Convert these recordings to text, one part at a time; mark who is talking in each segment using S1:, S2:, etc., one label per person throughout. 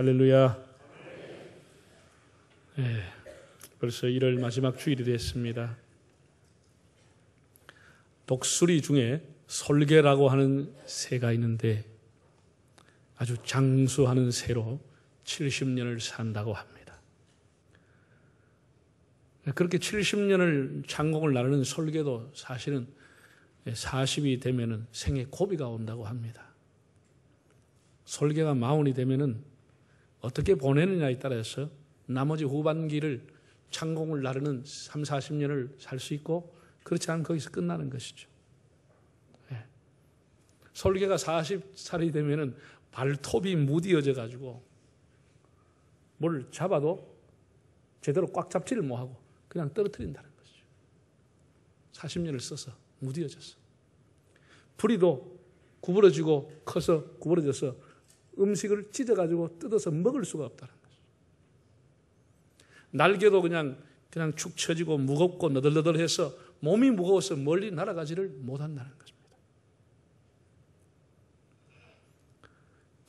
S1: 할렐루야. 네, 벌써 1월 마지막 주일이 됐습니다. 독수리 중에 솔개라고 하는 새가 있는데 아주 장수하는 새로 70년을 산다고 합니다. 그렇게 70년을 창공을 나르는 솔개도 사실은 40이 되면은 생에 고비가 온다고 합니다. 솔개가 40이 되면은 어떻게 보내느냐에 따라서 나머지 후반기를 창공을 나르는 3, 40년을 살 수 있고 그렇지 않으면 거기서 끝나는 것이죠. 네. 솔개가 40살이 되면은 발톱이 무디어져 가지고 뭘 잡아도 제대로 꽉 잡지를 못하고 그냥 떨어뜨린다는 것이죠. 40년을 써서 무디어져서. 부리도 구부러지고 커서 구부러져서 음식을 찢어가지고 뜯어서 먹을 수가 없다는 거죠. 날개도 그냥 축 처지고 무겁고 너덜너덜해서 몸이 무거워서 멀리 날아가지를 못한다는 것입니다.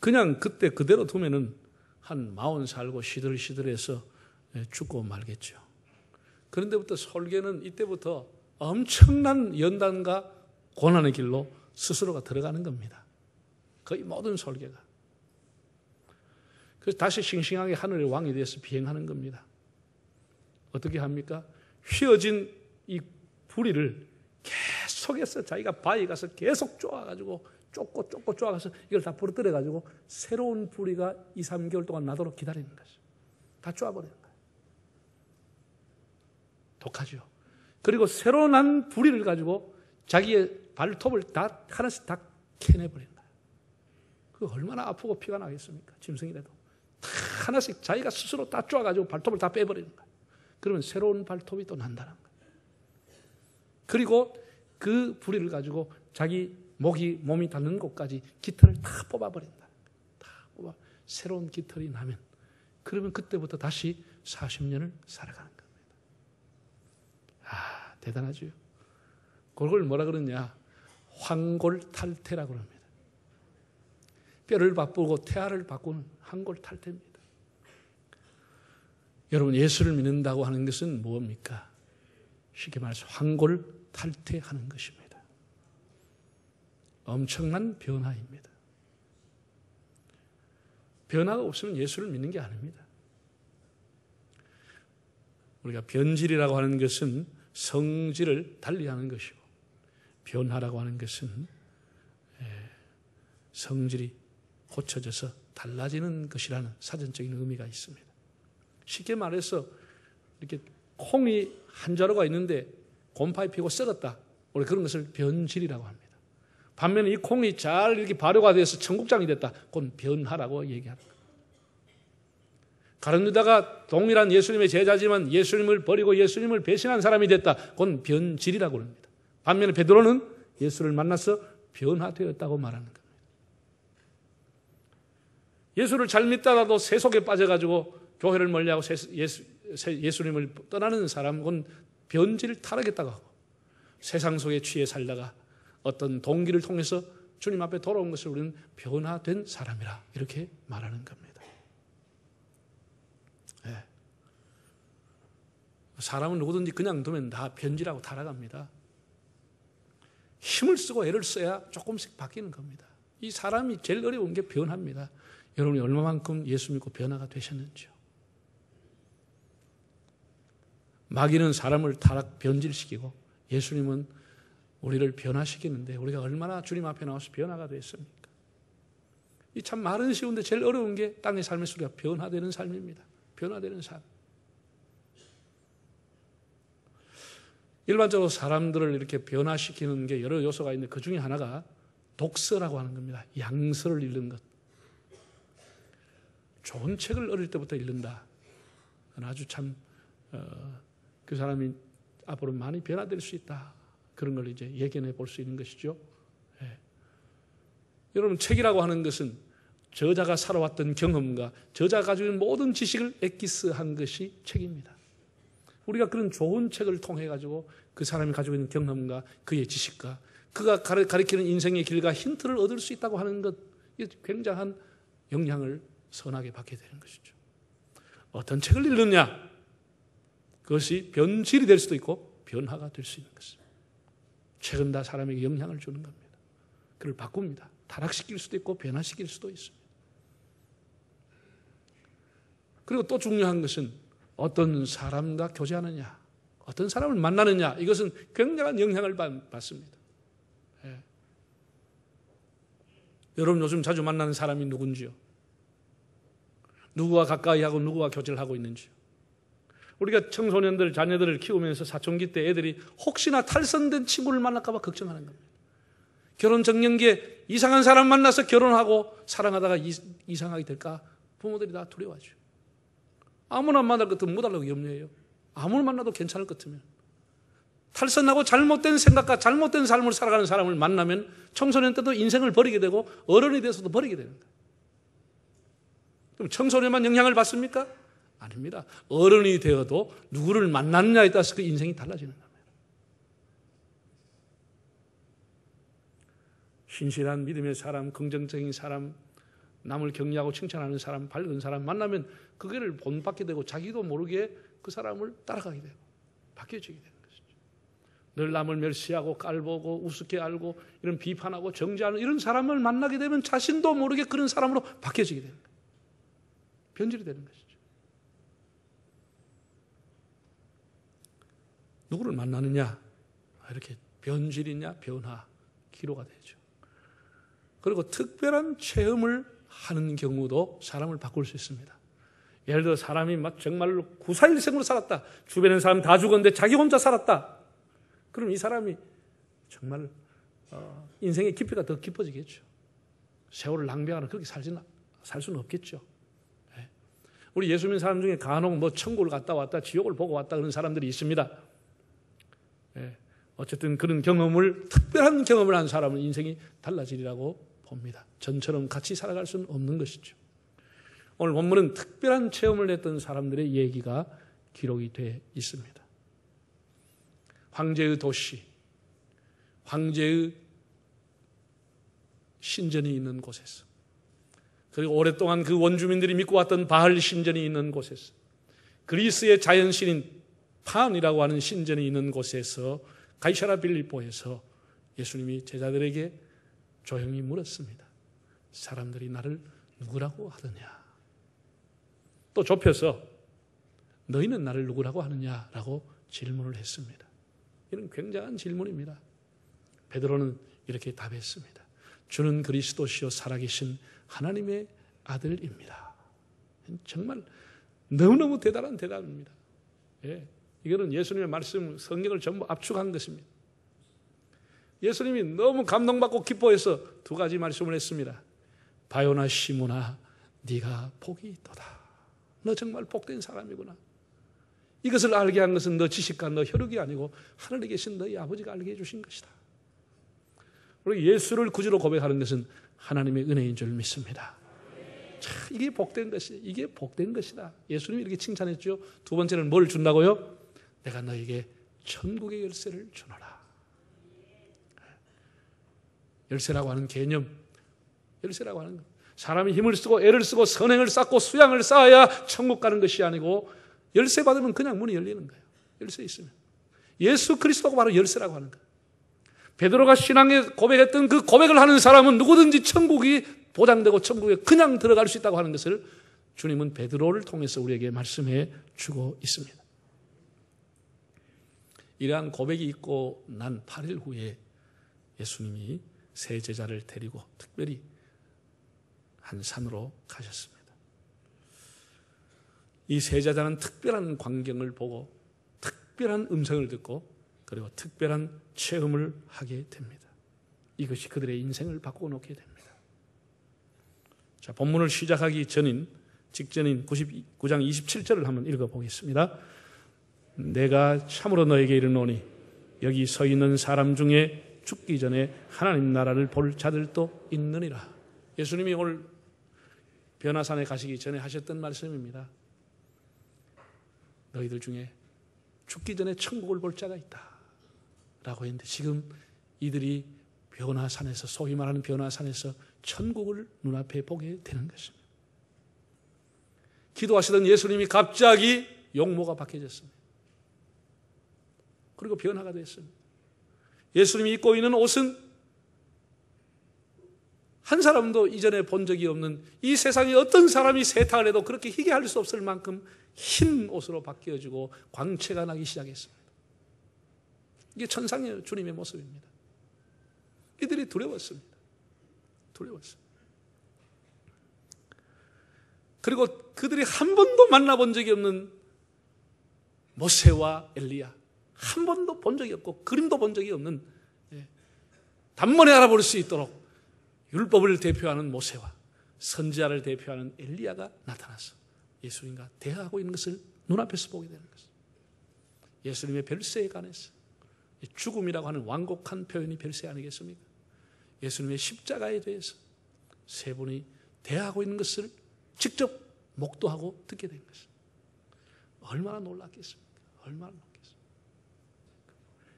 S1: 그냥 그때 그대로 두면은 한 40 살고 시들시들해서 죽고 말겠죠. 그런데부터 솔개는 이때부터 엄청난 연단과 고난의 길로 스스로가 들어가는 겁니다. 거의 모든 솔개가. 그래서 다시 싱싱하게 하늘의 왕이 돼서 비행하는 겁니다. 어떻게 합니까? 휘어진 이 부리를 계속해서 자기가 바위에 가서 계속 쪼아가지고 쫓고 쪼아가서 이걸 다 부러뜨려가지고 새로운 부리가 2, 3개월 동안 나도록 기다리는 거죠. 다 쪼아버리는 거예요. 독하죠. 그리고 새로 난 부리를 가지고 자기의 발톱을 다 하나씩 다 캐내버리는 거예요. 그 얼마나 아프고 피가 나겠습니까? 짐승이라도. 다 하나씩 자기가 스스로 다 쪼아가지고 발톱을 다 빼버리는 거예요. 그러면 새로운 발톱이 또 난다는 거예요. 그리고 그 부리를 가지고 자기 몸이 닿는 곳까지 깃털을 다 뽑아버린다. 다 뽑아. 새로운 깃털이 나면 그러면 그때부터 다시 40년을 살아가는 겁니다. 아, 대단하죠. 그걸 뭐라 그러냐? 황골탈태라고 합니다. 뼈를 바꾸고 태아를 바꾸는 황골탈태입니다. 여러분, 예수를 믿는다고 하는 것은 뭡니까? 쉽게 말해서 황골탈태하는 것입니다. 엄청난 변화입니다. 변화가 없으면 예수를 믿는 게 아닙니다. 우리가 변질이라고 하는 것은 성질을 달리하는 것이고 변화라고 하는 것은 성질이 고쳐져서 달라지는 것이라는 사전적인 의미가 있습니다. 쉽게 말해서 이렇게 콩이 한 자루가 있는데 곰팡이 피고 썩었다. 우리 그런 것을 변질이라고 합니다. 반면에 이 콩이 잘 이렇게 발효가 돼서 청국장이 됐다. 그건 변화라고 얘기하는 거예요. 가룟 유다가 동일한 예수님의 제자지만 예수님을 버리고 예수님을 배신한 사람이 됐다. 그건 변질이라고 합니다. 반면에 베드로는 예수를 만나서 변화되었다고 말하는 겁니다. 예수를 잘 믿다가도 세속에 빠져가지고 교회를 멀리하고 예수님을 떠나는 사람은 변질 타락했다고 하고 세상 속에 취해 살다가 어떤 동기를 통해서 주님 앞에 돌아온 것을 우리는 변화된 사람이라 이렇게 말하는 겁니다. 네. 사람은 누구든지 그냥 두면 다 변질하고 타락합니다. 힘을 쓰고 애를 써야 조금씩 바뀌는 겁니다. 이 사람이 제일 어려운 게 변화입니다. 여러분이 얼마만큼 예수 믿고 변화가 되셨는지요? 마귀는 사람을 타락 변질시키고 예수님은 우리를 변화시키는데 우리가 얼마나 주님 앞에 나와서 변화가 됐습니까? 이 참 말은 쉬운데 제일 어려운 게 땅의 삶의 소리가 변화되는 삶입니다. 변화되는 삶. 일반적으로 사람들을 이렇게 변화시키는 게 여러 요소가 있는데 그 중에 하나가 독서라고 하는 겁니다. 양서를 읽는 것. 좋은 책을 어릴 때부터 읽는다. 아주 참 그 사람이 앞으로 많이 변화될 수 있다. 그런 걸 이제 예견해 볼 수 있는 것이죠. 예. 여러분, 책이라고 하는 것은 저자가 살아왔던 경험과 저자가 가지고 있는 모든 지식을 엑기스한 것이 책입니다. 우리가 그런 좋은 책을 통해 가지고 그 사람이 가지고 있는 경험과 그의 지식과 그가 가리키는 인생의 길과 힌트를 얻을 수 있다고 하는 것, 굉장한 영향을 선하게 받게 되는 것이죠. 어떤 책을 읽느냐, 그것이 변질이 될 수도 있고 변화가 될 수 있는 것입니다. 책은 다 사람에게 영향을 주는 겁니다. 그를 바꿉니다. 타락시킬 수도 있고 변화시킬 수도 있습니다. 그리고 또 중요한 것은 어떤 사람과 교제하느냐, 어떤 사람을 만나느냐, 이것은 굉장한 영향을 받습니다. 예. 여러분 요즘 자주 만나는 사람이 누군지요? 누구와 가까이 하고 누구와 교제를 하고 있는지요? 우리가 청소년들, 자녀들을 키우면서 사춘기 때 애들이 혹시나 탈선된 친구를 만날까 봐 걱정하는 겁니다. 결혼 정년기에 이상한 사람 만나서 결혼하고 사랑하다가 이상하게 될까 부모들이 다 두려워하죠. 아무나 만날 것 같으면 못 하려고 염려해요. 아무나 만나도 괜찮을 것 같으면. 탈선하고 잘못된 생각과 잘못된 삶을 살아가는 사람을 만나면 청소년 때도 인생을 버리게 되고 어른이 돼서도 버리게 되는 거예요. 그럼 청소년만 영향을 받습니까? 아닙니다. 어른이 되어도 누구를 만나느냐에 따라서 그 인생이 달라지는 겁니다. 신실한 믿음의 사람, 긍정적인 사람, 남을 격려하고 칭찬하는 사람, 밝은 사람 만나면 그거를 본받게 되고 자기도 모르게 그 사람을 따라가게 되고 바뀌어지게 되는 것이죠. 늘 남을 멸시하고 깔보고 우습게 알고 이런 비판하고 정죄하는 이런 사람을 만나게 되면 자신도 모르게 그런 사람으로 바뀌어지게 되는 거예요. 변질이 되는 것이죠. 누구를 만나느냐, 이렇게 변질이냐 변화, 기로가 되죠. 그리고 특별한 체험을 하는 경우도 사람을 바꿀 수 있습니다. 예를 들어 사람이 막 정말로 구사일생으로 살았다. 주변에 사람 다 죽었는데 자기 혼자 살았다. 그럼 이 사람이 정말 인생의 깊이가 더 깊어지겠죠. 세월을 낭비하거나 그렇게 살 수는 없겠죠. 네. 우리 예수 믿는 사람 중에 간혹 뭐 천국을 갔다 왔다, 지옥을 보고 왔다 그런 사람들이 있습니다. 네. 어쨌든 그런 경험을, 특별한 경험을 한 사람은 인생이 달라지리라고 봅니다. 전처럼 같이 살아갈 수는 없는 것이죠. 오늘 본문은 특별한 체험을 했던 사람들의 얘기가 기록이 되어 있습니다. 황제의 도시, 황제의 신전이 있는 곳에서, 그리고 오랫동안 그 원주민들이 믿고 왔던 바알 신전이 있는 곳에서, 그리스의 자연신인 판이라고 하는 신전이 있는 곳에서, 가이사랴 빌립보에서 예수님이 제자들에게 조용히 물었습니다. 사람들이 나를 누구라고 하느냐? 또 좁혀서 너희는 나를 누구라고 하느냐라고 질문을 했습니다. 이런 굉장한 질문입니다. 베드로는 이렇게 답했습니다. 주는 그리스도시요 살아계신 하나님의 아들입니다. 정말 너무너무 대단한 대답입니다. 예, 이거는 예수님의 말씀, 성경을 전부 압축한 것입니다. 예수님이 너무 감동받고 기뻐해서 두 가지 말씀을 했습니다. 바요나 시몬아, 네가 복이 있도다. 너 정말 복된 사람이구나. 이것을 알게 한 것은 너 지식과 너 혈육이 아니고 하늘에 계신 너희 아버지가 알게 해주신 것이다. 우리 예수를 구주로 고백하는 것은 하나님의 은혜인 줄 믿습니다. 참, 이게 복된 것이, 이게 복된 것이다. 예수님이 이렇게 칭찬했죠. 두 번째는 뭘 준다고요? 내가 너에게 천국의 열쇠를 주노라. 열쇠라고 하는 개념, 열쇠라고 하는 것. 사람이 힘을 쓰고 애를 쓰고 선행을 쌓고 수양을 쌓아야 천국 가는 것이 아니고 열쇠 받으면 그냥 문이 열리는 거예요. 열쇠 있으면. 예수 그리스도가 바로 열쇠라고 하는 거예요. 베드로가 신앙에 고백했던 그 고백을 하는 사람은 누구든지 천국이 보장되고 천국에 그냥 들어갈 수 있다고 하는 것을 주님은 베드로를 통해서 우리에게 말씀해 주고 있습니다. 이러한 고백이 있고 난 8일 후에 예수님이 세 제자를 데리고 특별히 한 산으로 가셨습니다. 이 세 제자는 특별한 광경을 보고 특별한 음성을 듣고 그리고 특별한 체험을 하게 됩니다. 이것이 그들의 인생을 바꿔놓게 됩니다. 자, 본문을 시작하기 직전인 99장 27절을 한번 읽어보겠습니다. 내가 참으로 너에게 이르노니 여기 서 있는 사람 중에 죽기 전에 하나님 나라를 볼 자들도 있느니라. 예수님이 오늘 변화산에 가시기 전에 하셨던 말씀입니다. 너희들 중에 죽기 전에 천국을 볼 자가 있다 라고 했는데 지금 이들이 변화산에서, 소위 말하는 변화산에서 천국을 눈앞에 보게 되는 것입니다. 기도하시던 예수님이 갑자기 용모가 박해졌습니다. 그리고 변화가 됐습니다. 예수님이 입고 있는 옷은 한 사람도 이전에 본 적이 없는, 이 세상에 어떤 사람이 세탁을 해도 그렇게 희게 할 수 없을 만큼 흰 옷으로 바뀌어지고 광채가 나기 시작했습니다. 이게 천상의 주님의 모습입니다. 이들이 두려웠습니다. 그리고 그들이 한 번도 만나본 적이 없는 모세와 엘리야, 한 번도 본 적이 없고 그림도 본 적이 없는, 단번에 알아볼 수 있도록 율법을 대표하는 모세와 선지자를 대표하는 엘리야가 나타나서 예수님과 대화하고 있는 것을 눈앞에서 보게 되는 것입니다. 예수님의 별세에 관해서, 죽음이라고 하는 완곡한 표현이 별세 아니겠습니까? 예수님의 십자가에 대해서 세 분이 대화하고 있는 것을 직접 목도하고 듣게 된 것입니다. 얼마나 놀랐겠습니까? 얼마나 놀랐겠습니까?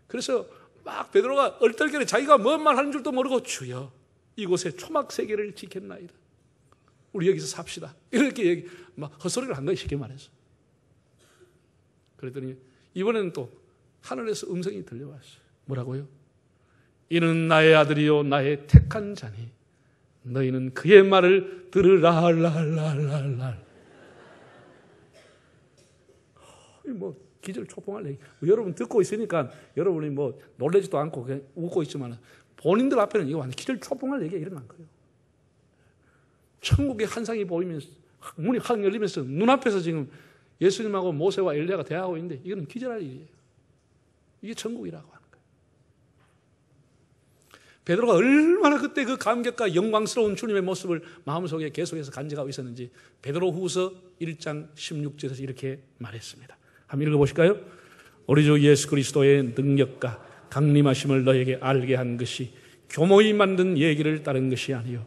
S1: 그래서 막 베드로가 얼떨결에 자기가 뭔 말 하는 줄도 모르고, 주여 이곳에 초막 세계를 지켰나이다, 우리 여기서 삽시다, 이렇게 막 헛소리를 한 거예요, 쉽게 말해서. 그랬더니 이번에는 또 하늘에서 음성이 들려왔어요. 뭐라고요? 이는 나의 아들이요 나의 택한 자니 너희는 그의 말을 들으라. 뭐 기절초풍할 얘기. 여러분 듣고 있으니까 여러분이 뭐 놀라지도 않고 그냥 웃고 있지만 본인들 앞에는 이거 완전 기절초풍할 얘기가 일어난 거예요. 천국의 한상이 보이면서, 문이 확 열리면서 눈앞에서 지금 예수님하고 모세와 엘리야가 대화하고 있는데 이거는 기절할 일이에요. 이게 천국이라고 하는 거예요. 베드로가 얼마나 그때 그 감격과 영광스러운 주님의 모습을 마음속에 계속해서 간직하고 있었는지 베드로후서 1장 16절에서 이렇게 말했습니다. 한번 읽어보실까요? 우리 주 예수 그리스도의 능력과 강림하심을 너에게 알게 한 것이 교모히 만든 얘기를 따른 것이 아니요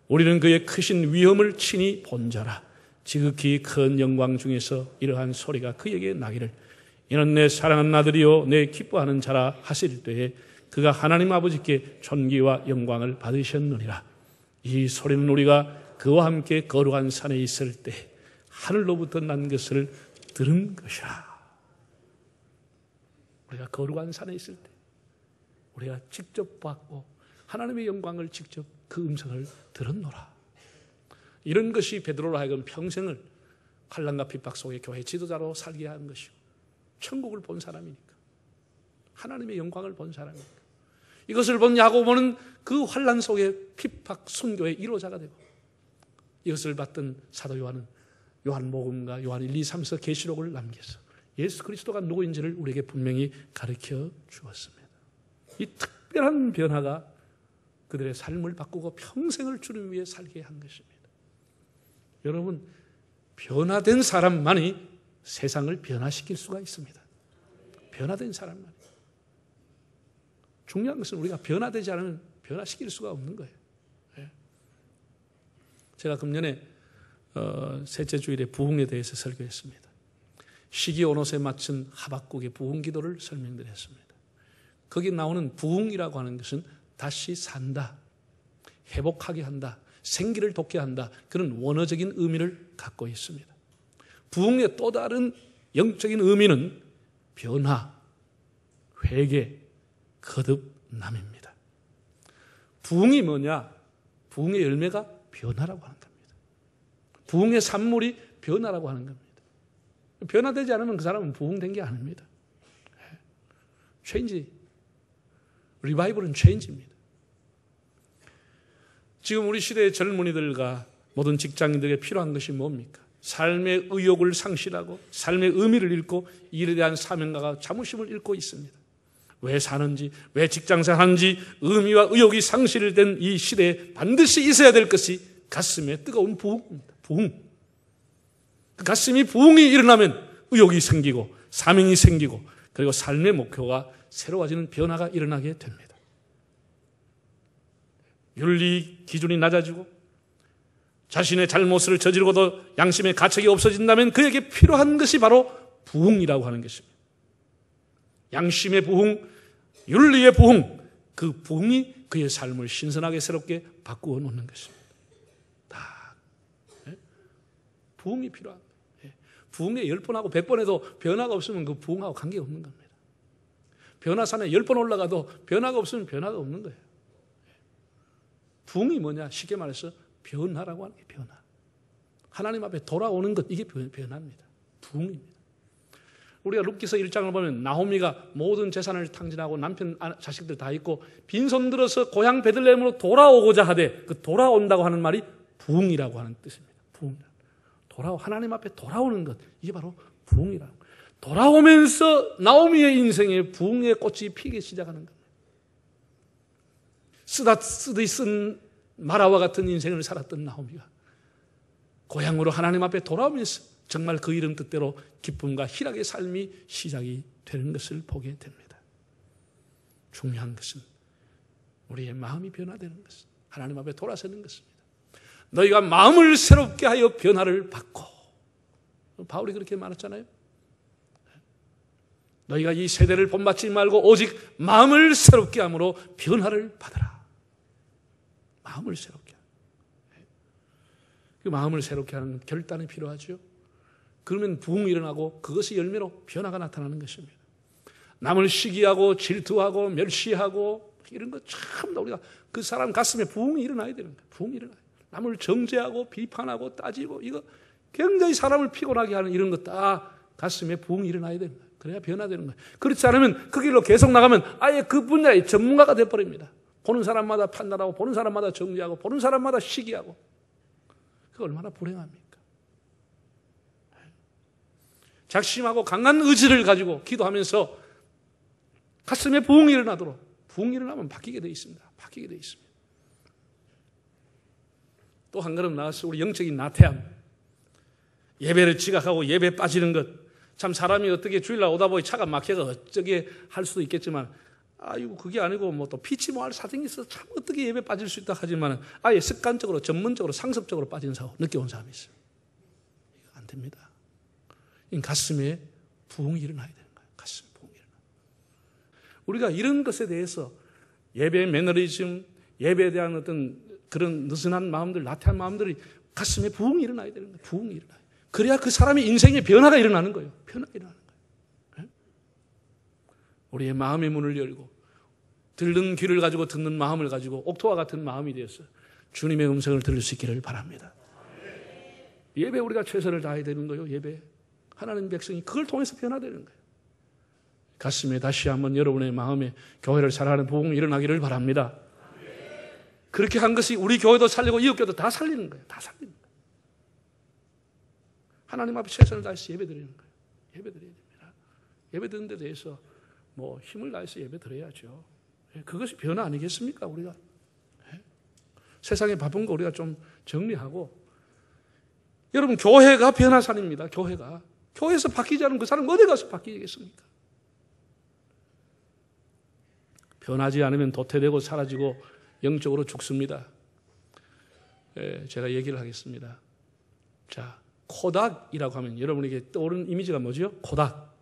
S1: 우리는 그의 크신 위엄을 친히 본 자라. 지극히 큰 영광 중에서 이러한 소리가 그에게 나기를 이는 내 사랑하는 아들이요 내 기뻐하는 자라 하실 때에 그가 하나님 아버지께 존귀와 영광을 받으셨느니라. 이 소리는 우리가 그와 함께 거룩한 산에 있을 때 하늘로부터 난 것을 들은 것이라. 우리가 거룩한 산에 있을 때 우리가 직접 봤고 하나님의 영광을 직접 그 음성을 들었노라. 이런 것이 베드로로 하여금 평생을 환난과 핍박 속에 교회 지도자로 살게 하는 것이고 천국을 본 사람이니까, 하나님의 영광을 본 사람이니까, 이것을 본 야고보는 그 환난 속에 핍박 순교의 1호자가 되고, 이것을 봤던 사도 요한은 요한복음과 요한 1, 2, 3서 계시록을 남겨서 예수 그리스도가 누구인지를 우리에게 분명히 가르쳐 주었습니다. 이 특별한 변화가 그들의 삶을 바꾸고 평생을 주님 위해 살게 한 것입니다. 여러분, 변화된 사람만이 세상을 변화시킬 수가 있습니다. 변화된 사람만이. 중요한 것은 우리가 변화되지 않으면 변화시킬 수가 없는 거예요. 제가 금년에 셋째 주일에 부흥에 대해서 설교했습니다. 시기 온옷에 맞춘 하박국의 부흥 기도를 설명드렸습니다. 거기 나오는 부흥이라고 하는 것은 다시 산다, 회복하게 한다, 생기를 돋게 한다, 그런 원어적인 의미를 갖고 있습니다. 부흥의 또 다른 영적인 의미는 변화, 회개, 거듭남입니다. 부흥이 뭐냐? 부흥의 열매가 변화라고 하는 겁니다. 부흥의 산물이 변화라고 하는 겁니다. 변화되지 않으면 그 사람은 부흥된 게 아닙니다. 체인지, 리바이벌은 체인지입니다. 지금 우리 시대의 젊은이들과 모든 직장인들에게 필요한 것이 뭡니까? 삶의 의욕을 상실하고 삶의 의미를 잃고 일에 대한 사명감과 자부심을 잃고 있습니다. 왜 사는지, 왜 직장생활하는지 의미와 의욕이 상실된 이 시대에 반드시 있어야 될 것이 가슴에 뜨거운 부흥입니다. 부흥. 그 가슴이 부흥이 일어나면 의욕이 생기고 사명이 생기고 그리고 삶의 목표가 새로워지는 변화가 일어나게 됩니다. 윤리 기준이 낮아지고 자신의 잘못을 저지르고도 양심의 가책이 없어진다면 그에게 필요한 것이 바로 부흥이라고 하는 것입니다. 양심의 부흥, 윤리의 부흥, 그 부흥이 그의 삶을 신선하게 새롭게 바꾸어 놓는 것입니다. 다 부흥이 필요합니다. 부흥회 10번 하고 100번 해도 변화가 없으면 그 부흥하고 관계가 없는 겁니다. 변화산에 10번 올라가도 변화가 없으면 변화가 없는 거예요. 부흥이 뭐냐? 쉽게 말해서 변화라고 하는 게 변화. 하나님 앞에 돌아오는 것, 이게 변화입니다. 부흥입니다. 우리가 룻기서 1장을 보면 나오미가 모든 재산을 탕진하고 남편, 자식들 다 있고 빈손 들어서 고향 베들레헴으로 돌아오고자 하되, 그 돌아온다고 하는 말이 부흥이라고 하는 뜻입니다. 부흥. 하나님 앞에 돌아오는 것, 이게 바로 부흥이라는 거예요. 돌아오면서 나오미의 인생에 부흥의 꽃이 피기 시작하는 겁니다. 쓰디 쓴 마라와 같은 인생을 살았던 나오미가 고향으로 하나님 앞에 돌아오면서 정말 그 이름 뜻대로 기쁨과 희락의 삶이 시작이 되는 것을 보게 됩니다. 중요한 것은 우리의 마음이 변화되는 것은, 하나님 앞에 돌아서는 것입니다. 너희가 마음을 새롭게 하여 변화를 받고, 바울이 그렇게 말했잖아요. 너희가 이 세대를 본받지 말고 오직 마음을 새롭게 함으로 변화를 받아라. 마음을 새롭게 하는, 그 마음을 새롭게 하는 결단이 필요하죠. 그러면 부흥이 일어나고 그것이 열매로 변화가 나타나는 것입니다. 남을 시기하고 질투하고 멸시하고 이런 거 참 우리가 그 사람 가슴에 부흥이 일어나야 되는 거예요. 부흥이 일어나요. 남을 정죄하고 비판하고 따지고 이거 굉장히 사람을 피곤하게 하는 이런 것 다 가슴에 부흥이 일어나야 되는 거예요. 그래야 변화되는 거예요. 그렇지 않으면 그 길로 계속 나가면 아예 그 분야의 전문가가 돼버립니다. 보는 사람마다 판단하고 보는 사람마다 정죄하고 보는 사람마다 시기하고, 그거 얼마나 불행합니까? 작심하고 강한 의지를 가지고 기도하면서 가슴에 부흥이 일어나도록, 부흥이 일어나면 바뀌게 되어 있습니다. 바뀌게 되어 있습니다. 또 한 걸음 나아서 우리 영적인 나태함, 예배를 지각하고 예배 빠지는 것, 참 사람이 어떻게 주일날 오다 보니 차가 막혀서 어쩌게 할 수도 있겠지만, 아이고 그게 아니고 뭐 또 피치 모할 사정이 있어서 참 어떻게 예배 빠질 수 있다 하지만 아예 습관적으로 전문적으로 상습적으로 빠지는 사고 늦게 온 사람이 있어요. 이거 안 됩니다. 이 가슴에 부흥이 일어나야 되는 거예요. 가슴에 부흥이 일어나. 우리가 이런 것에 대해서 예배 매너리즘, 예배에 대한 어떤 그런 느슨한 마음들, 나태한 마음들이 가슴에 부흥이 일어나야 되는 거예요. 부흥이 일어나요. 그래야 그 사람의 인생에 변화가 일어나는 거예요. 변화가 일어나는 거예요. 우리의 마음의 문을 열고 들는 귀를 가지고 듣는 마음을 가지고 옥토와 같은 마음이 되어서 주님의 음성을 들을 수 있기를 바랍니다. 예배 우리가 최선을 다해야 되는 거예요. 예배. 하나님 백성이 그걸 통해서 변화되는 거예요. 가슴에 다시 한번 여러분의 마음에 교회를 사랑하는 부흥이 일어나기를 바랍니다. 그렇게 한 것이 우리 교회도 살리고 이웃교회도 다 살리는 거예요. 다 살리는 거예요. 하나님 앞에 최선을 다해서 예배 드리는 거예요. 예배 드려야 됩니다. 예배 드리는 데 대해서 뭐 힘을 다해서 예배 드려야죠. 그것이 변화 아니겠습니까? 우리가 세상에 바쁜 거 우리가 좀 정리하고, 여러분 교회가 변화산입니다. 교회에서 바뀌지 않으면 그 사람 어디 가서 바뀌겠습니까? 변하지 않으면 도태되고 사라지고 영적으로 죽습니다. 제가 얘기를 하겠습니다. 자, 코닥이라고 하면 여러분에게 떠오르는 이미지가 뭐죠? 코닥.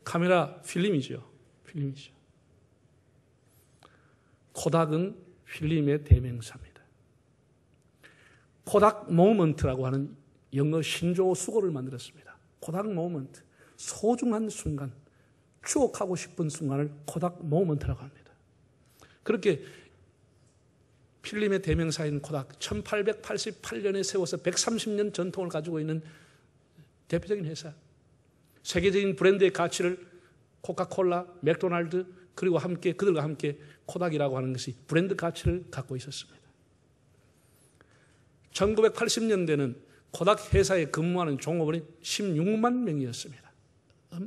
S1: 카메라 필름이죠. 필름이죠. 코닥은 필름의 대명사입니다. 코닥 모먼트라고 하는 영어 신조어 수고를 만들었습니다. 코닥 모먼트, 소중한 순간, 추억하고 싶은 순간을 코닥 모먼트라고 합니다. 그렇게 필름의 대명사인 코닥, 1888년에 세워서 130년 전통을 가지고 있는 대표적인 회사, 세계적인 브랜드의 가치를 코카콜라, 맥도날드, 그리고 함께 그들과 함께 코닥이라고 하는 것이 브랜드 가치를 갖고 있었습니다. 1980년대는 코닥 회사에 근무하는 종업원이 16만 명이었습니다.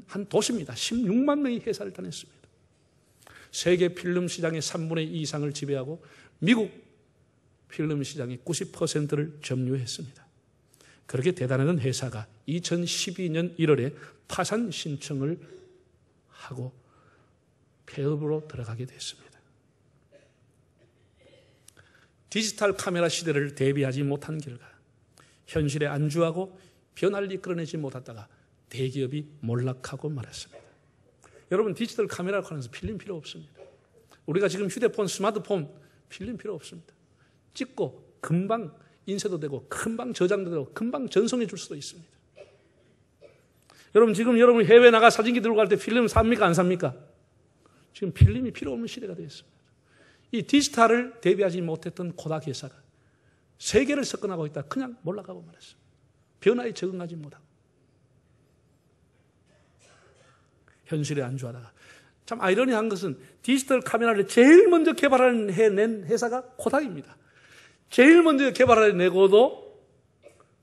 S1: 한 도시입니다. 16만 명이 회사를 다녔습니다. 세계 필름 시장의 3분의 2 이상을 지배하고 미국 필름 시장의 90%를 점유했습니다. 그렇게 대단한 회사가 2012년 1월에 파산 신청을 하고 폐업으로 들어가게 됐습니다. 디지털 카메라 시대를 대비하지 못한 결과 현실에 안주하고 변화를 이끌어내지 못하다가 대기업이 몰락하고 말았습니다. 여러분 디지털 카메라를 하면서 필름 필요 없습니다. 우리가 지금 휴대폰, 스마트폰 필름 필요 없습니다. 찍고 금방 인쇄도 되고 금방 저장도 되고 금방 전송해 줄 수도 있습니다. 여러분 지금 여러분 해외 나가 사진기 들고 갈 때 필름 삽니까 안 삽니까? 지금 필름이 필요 없는 시대가 되었습니다. 이 디지털을 대비하지 못했던 코닥 회사가 세계를 석권하고 있다. 그냥 몰락하고 말았습니다. 변화에 적응하지 못하고 현실에 안주하다가 참 아이러니한 것은 디지털 카메라를 제일 먼저 개발해낸 회사가 코닥입니다. 제일 먼저 개발해내고도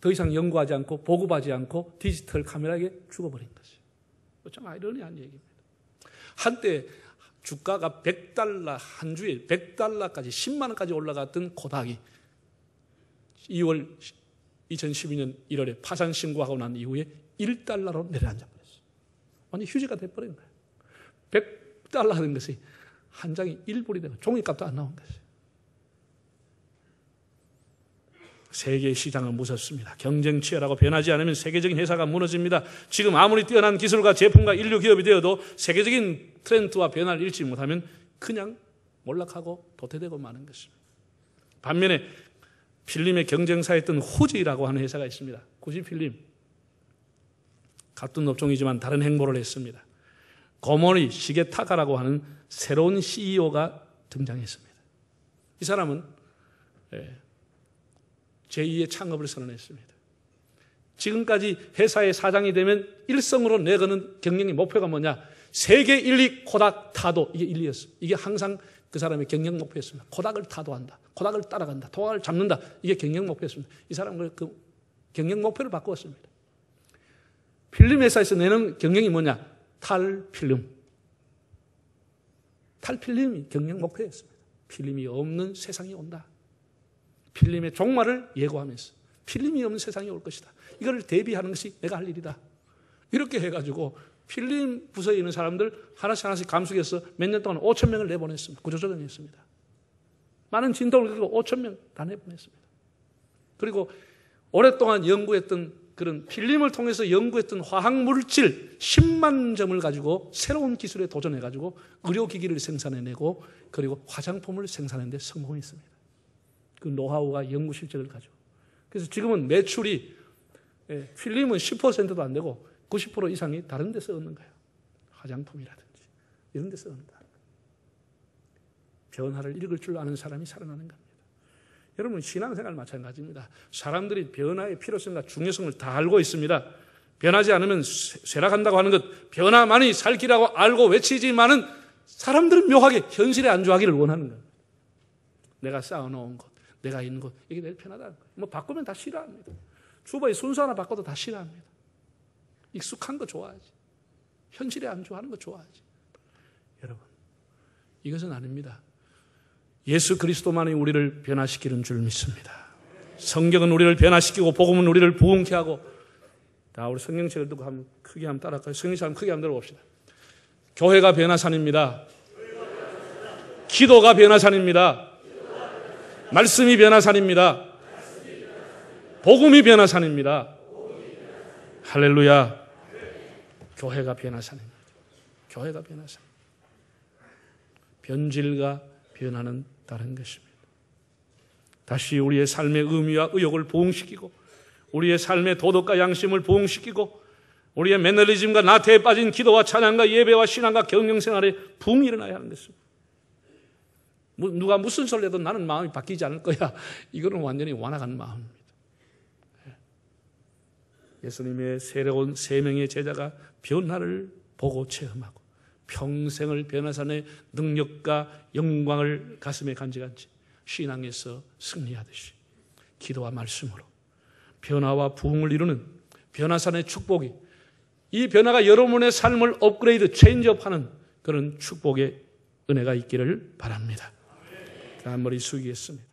S1: 더 이상 연구하지 않고 보급하지 않고 디지털 카메라에게 죽어버린 것이죠. 참 아이러니한 얘기입니다. 한때 주가가 $100, 한 주에 $100까지 10만 원까지 올라갔던 코닥이 2월 2012년 1월에 파산 신고하고 난 이후에 $1로 내려앉아 버렸어요. 완전 휴지가 돼버린 거예요. $100 하는 것이 한 장이 1불이 되고 종이값도 안 나온 것이에요. 세계 시장은 무섭습니다. 경쟁 치열하고 변하지 않으면 세계적인 회사가 무너집니다. 지금 아무리 뛰어난 기술과 제품과 인류 기업이 되어도 세계적인 트렌드와 변화를 잃지 못하면 그냥 몰락하고 도태되고 마는 것입니다. 반면에 필름의 경쟁사였던 후지라고 하는 회사가 있습니다. 후지필름. 같은 업종이지만 다른 행보를 했습니다. 고모리 시게타카라고 하는 새로운 CEO가 등장했습니다. 이 사람은 제2의 창업을 선언했습니다. 지금까지 회사의 사장이 되면 일성으로 내거는 경영의 목표가 뭐냐? 세계 1위 코닥 타도, 이게 1위였어요. 이게 항상 그 사람의 경영 목표였습니다. 코닥을 타도한다. 코닥을 따라간다. 코닥을 잡는다. 이게 경영 목표였습니다. 이 사람은 그 경영 목표를 바꾸었습니다. 필름 회사에서 내는 경영이 뭐냐? 탈필름. 탈필름이 경영 목표였습니다. 필름이 없는 세상이 온다. 필름의 종말을 예고하면서 필름이 없는 세상이 올 것이다. 이걸 대비하는 것이 내가 할 일이다. 이렇게 해가지고 필름 부서에 있는 사람들 하나씩 감축해서 몇 년 동안 5,000명을 내보냈습니다. 구조조정했습니다. 많은 진통을 겪고 5,000명 다 내보냈습니다. 그리고 오랫동안 연구했던 그런 필름을 통해서 연구했던 화학물질 10만 점을 가지고 새로운 기술에 도전해가지고 의료기기를 생산해내고 그리고 화장품을 생산하는 데 성공했습니다. 그 노하우가 연구 실적을 가지고. 그래서 지금은 매출이 필름은 10%도 안 되고 90% 이상이 다른 데서 얻는 거예요. 화장품이라든지 이런 데서 얻는다. 변화를 읽을 줄 아는 사람이 살아나는 겁니다. 여러분 신앙생활 마찬가지입니다. 사람들이 변화의 필요성과 중요성을 다 알고 있습니다. 변하지 않으면 쇠락한다고 하는 것, 변화만이 살 길이라고 알고 외치지만은 사람들은 묘하게 현실에 안주하기를 원하는 겁니다. 내가 쌓아놓은 것, 내가 있는 것, 이게 내일 편하다는 거예요. 뭐 바꾸면 다 싫어합니다. 주보의 순서 하나 바꿔도 다 싫어합니다. 익숙한 거 좋아하지. 현실에 안주하는 거 좋아하지. 여러분, 이것은 아닙니다. 예수 그리스도만이 우리를 변화시키는 줄 믿습니다. 성경은 우리를 변화시키고 복음은 우리를 부흥케 하고. 자, 우리 성경책을 두고 한번 크게 한번 따라갈까요? 성경책 한번 크게 한번 들어봅시다. 교회가 변화산입니다. 기도가 변화산입니다. 말씀이 변화산입니다. 복음이 변화산입니다. 할렐루야. 교회가 변화산입니다. 교회가 변화산. 변질과 변화는 다른 것입니다. 다시 우리의 삶의 의미와 의욕을 부흥시키고 우리의 삶의 도덕과 양심을 부흥시키고 우리의 매너리즘과 나태에 빠진 기도와 찬양과 예배와 신앙과 경영생활에 부흥이 일어나야 하는 것입니다. 누가 무슨 소리를 해도 나는 마음이 바뀌지 않을 거야. 이거는 완전히 완악한 마음입니다. 예수님의 새로운 3명의 제자가 변화를 보고 체험하고 평생을 변화산의 능력과 영광을 가슴에 간직한 채 신앙에서 승리하듯이 기도와 말씀으로 변화와 부흥을 이루는 변화산의 축복이 이 변화가 여러분의 삶을 업그레이드, 체인지업하는 그런 축복의 은혜가 있기를 바랍니다. 자, 머리 숙이겠습니다.